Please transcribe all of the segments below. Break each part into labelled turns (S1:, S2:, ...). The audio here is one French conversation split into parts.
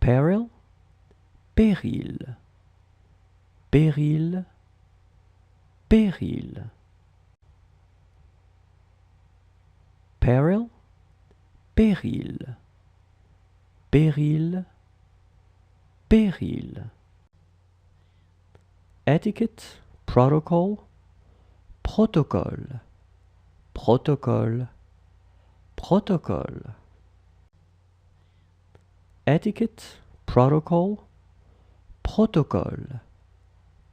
S1: peril, péril, péril, péril. Peril, péril, péril, péril. Etiquette, protocol, protocole, protocole, protocole. Etiquette, protocol, protocole,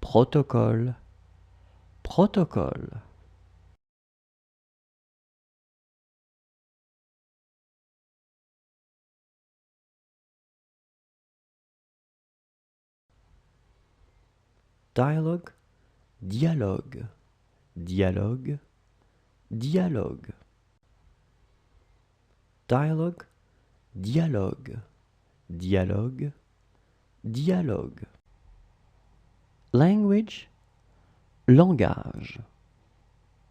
S1: protocole, protocole. Dialogue, dialogue, dialogue, dialogue. Dialogue, dialogue, dialogue, dialogue. Language, langage,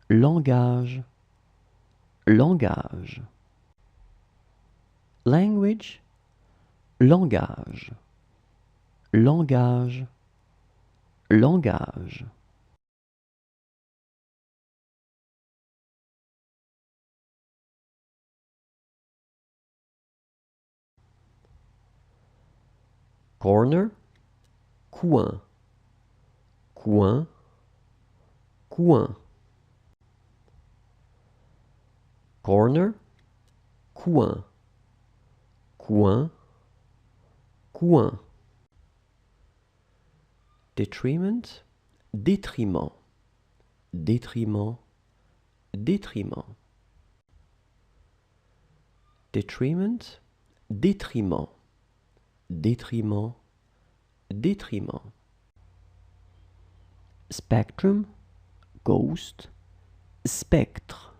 S1: langage, langage. Language, langage, langage, langage. Corner, coin, coin, coin. Corner, coin, coin, coin. Detriment, détriment, détriment, détriment. Detriment, détriment, détriment, détriment. Spectrum, ghost, spectre,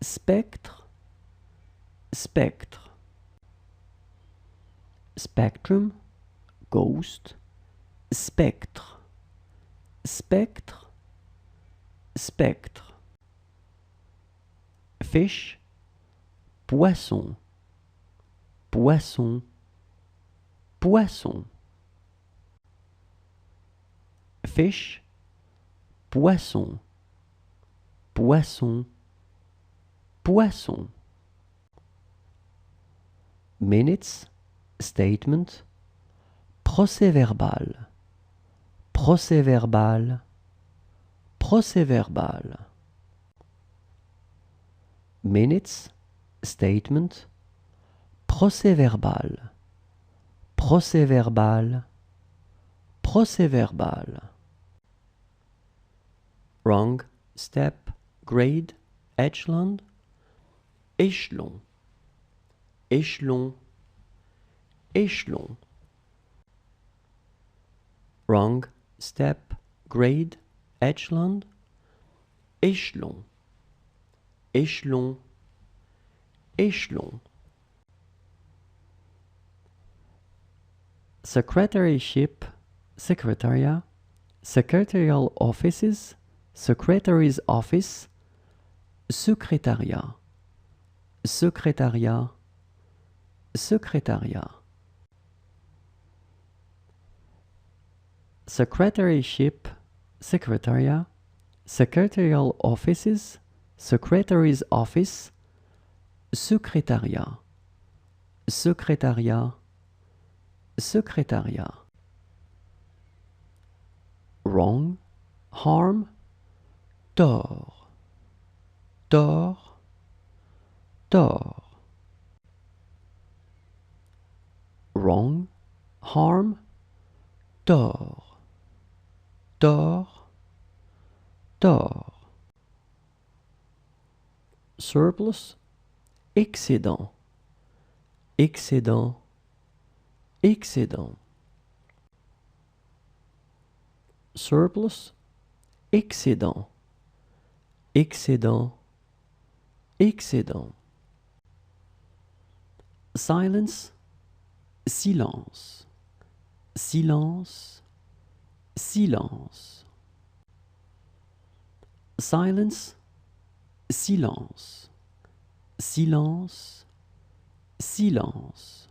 S1: spectre, spectre. Spectrum, ghost, spectre, spectre, spectre. Fish, poisson, poisson, poisson. Fish, poisson, poisson, poisson. Minutes, statement, procès-verbal, procès-verbal, procès-verbal. Minutes, statement, procès-verbal, procès-verbal, procès-verbal. Wrong, step, grade, echelon, échelon, échelon, échelon. Wrong, step, grade, echelon, échelon, échelon, échelon. Secretaryship, secretariat, secretarial offices, secretary's office, secrétariat, secrétariat, secrétariat. Secretaryship, secretariat, secretarial offices, secretary's office, secrétariat, secrétariat, secrétariat. Wrong, harm, tort, tort, tort. Wrong, harm, tort, tort, tort. Surplus, excédent, excédent, excédent. Surplus, excédent, excédent, excédent. Silence, silence, silence, silence. Silence, silence, silence, silence.